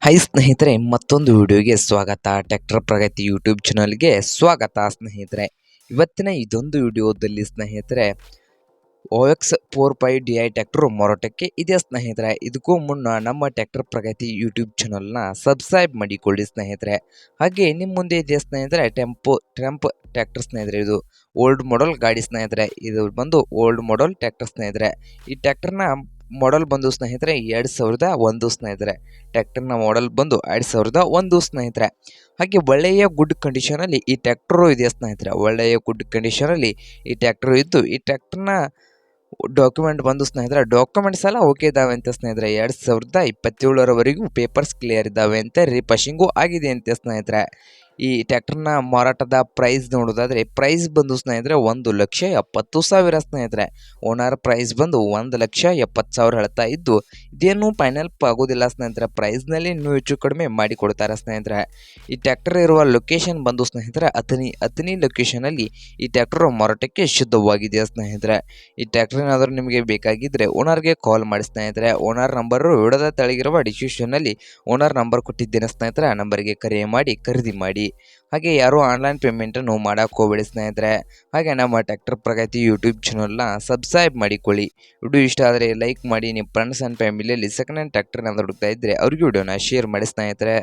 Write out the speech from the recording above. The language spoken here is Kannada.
ಹೈ ಸ್ನೇಹಿತರೆ, ಮತ್ತೊಂದು ವಿಡಿಯೋಗೆ ಸ್ವಾಗತ. ಟ್ರ್ಯಾಕ್ಟರ್ ಪ್ರಗತಿ ಯೂಟ್ಯೂಬ್ ಚಾನಲ್ಗೆ ಸ್ವಾಗತ ಸ್ನೇಹಿತರೆ. ಇವತ್ತಿನ ಇದೊಂದು ವಿಡಿಯೋದಲ್ಲಿ ಸ್ನೇಹಿತರೆ OX45DI ಟ್ರ್ಯಾಕ್ಟರ್ ಮಾರಾಟಕ್ಕೆ ಇದೆ ಸ್ನೇಹಿತರೆ. ಇದಕ್ಕೂ ಮುನ್ನ ನಮ್ಮ ಟ್ರ್ಯಾಕ್ಟರ್ ಪ್ರಗತಿ ಯೂಟ್ಯೂಬ್ ಚಾನಲ್ನ ಸಬ್ಸ್ಕ್ರೈಬ್ ಮಾಡಿಕೊಳ್ಳಿ ಸ್ನೇಹಿತರೆ. ಹಾಗೆ ನಿಮ್ಮ ಮುಂದೆ ಇದೆ ಸ್ನೇಹಿತರೆ ಟ್ರಂಪ್ ಟ್ರ್ಯಾಕ್ಟರ್ ಸ್ನೇಹಿತರೆ. ಇದು ಓಲ್ಡ್ ಮಾಡೆಲ್ ಗಾಡಿ ಸ್ನೇಹಿತರೆ. ಇದು ಬಂದು ಓಲ್ಡ್ ಮಾಡೆಲ್ ಟ್ರ್ಯಾಕ್ಟರ್ ಸ್ನೇಹಿತರೆ. ಈ ಟ್ರ್ಯಾಕ್ಟರ್ನ ಮಾಡೆಲ್ ಬಂದು ಸ್ನೇಹಿತರೆ 2001 ಸ್ನೇಹಿತರೆ. ಟ್ರ್ಯಾಕ್ಟರ್ನ ಮಾಡೆಲ್ ಬಂದು 2001 ಸ್ನೇಹಿತರೆ. ಹಾಗೆ ಒಳ್ಳೆಯ ಗುಡ್ ಕಂಡೀಷನಲ್ಲಿ ಈ ಟ್ರ್ಯಾಕ್ಟರು ಇದೆ ಸ್ನೇಹಿತರೆ. ಒಳ್ಳೆಯ ಗುಡ್ ಕಂಡೀಷನಲ್ಲಿ ಈ ಟ್ರ್ಯಾಕ್ಟರು ಇದ್ದು, ಈ ಟ್ರ್ಯಾಕ್ಟರ್ನ ಡಾಕ್ಯುಮೆಂಟ್ ಬಂದು ಸ್ನೇಹಿತರೆ ಡಾಕ್ಯುಮೆಂಟ್ಸ್ ಎಲ್ಲ ಓಕೆ ಇದ್ದಾವೆ ಅಂತ ಸ್ನೇಹಿತರೆ. 2027ರವರೆಗೂ ಪೇಪರ್ಸ್ ಕ್ಲಿಯರ್ ಇದ್ದಾವೆ ಅಂತ, ರೀಪಾಸಿಂಗು ಆಗಿದೆ ಅಂತ ಸ್ನೇಹಿತರೆ. ಈ ಟ್ರ್ಯಾಕ್ಟರ್ನ ಮಾರಾಟದ ಪ್ರೈಸ್ ನೋಡೋದಾದರೆ ಪ್ರೈಸ್ ಬಂದು ಸ್ನೇಹಿತರೆ 1,70,000 ಸ್ನೇಹಿತರೆ. ಓನರ್ ಪ್ರೈಸ್ ಬಂದು 1,70,000 ಹೇಳ್ತಾ ಇದ್ದು, ಇದೇನು ಫೈನಲ್ ಆಗೋದಿಲ್ಲ ಸ್ನೇಹಿತರೆ. ಪ್ರೈಸ್ನಲ್ಲಿ ಇನ್ನೂ ಹೆಚ್ಚು ಕಡಿಮೆ ಮಾಡಿ ಕೊಡ್ತಾರೆ ಸ್ನೇಹಿತರೆ. ಈ ಟ್ರ್ಯಾಕ್ಟರ್ ಇರುವ ಲೊಕೇಶನ್ ಬಂದು ಸ್ನೇಹಿತರೆ ಅತನಿ ಲೊಕೇಶನಲ್ಲಿ ಈ ಟ್ರ್ಯಾಕ್ಟರ್ ಮಾರಾಟಕ್ಕೆ ಶುದ್ಧವಾಗಿದೆ ಸ್ನೇಹಿತರೆ. ಈ ಟ್ರ್ಯಾಕ್ಟರ್ ಏನಾದರೂ ನಿಮಗೆ ಬೇಕಾಗಿದ್ದರೆ ಓನರ್ಗೆ ಕಾಲ್ ಮಾಡಿ ಸ್ನೇಹಿತರೆ. ಓನರ್ ನಂಬರು ವಿಡಿಯೋದ ತೆಳಗಿರುವ ಡಿಸ್ಕ್ರಿಪ್ಷನ್ನಲ್ಲಿ ಓನರ್ ನಂಬರ್ ಕೊಟ್ಟಿದ್ದೇನೆ ಸ್ನೇಹಿತರೆ. ಆ ನಂಬರ್ಗೆ ಕರೆ ಮಾಡಿ ಖರೀದಿ ಮಾಡಿ. ಹಾಗೆ ಯಾರು ಆನ್ಲೈನ್ ಪೇಮೆಂಟನ್ನು ಮಾಡೋಕೆ ಹೋಗಬೇಡಿ ಸ್ನೇಹಿತರೆ. ಹಾಗೆ ನಮ್ಮ ಟ್ರ್ಯಾಕ್ಟರ್ ಪ್ರಗತಿ ಯೂಟ್ಯೂಬ್ ಚಾನಲ್ನ ಸಬ್ಸ್ಕ್ರೈಬ್ ಮಾಡಿಕೊಳ್ಳಿ. ವಿಡಿಯೋ ಇಷ್ಟ ಆದರೆ ಲೈಕ್ ಮಾಡಿ. ನಿಮ್ಮ ಫ್ರೆಂಡ್ಸ್ ಆ್ಯಂಡ್ ಫ್ಯಾಮಿಲಿಯಲ್ಲಿ ಸೆಕೆಂಡ್ ಹ್ಯಾಂಡ್ ಟ್ರ್ಯಾಕ್ಟರ್ನ ಹುಡುಕ್ತಾ ಇದ್ದರೆ ಅವ್ರಿಗೆ ವಿಡಿಯೋನ ಶೇರ್ ಮಾಡಿ ಸ್ನೇಹಿತರೆ.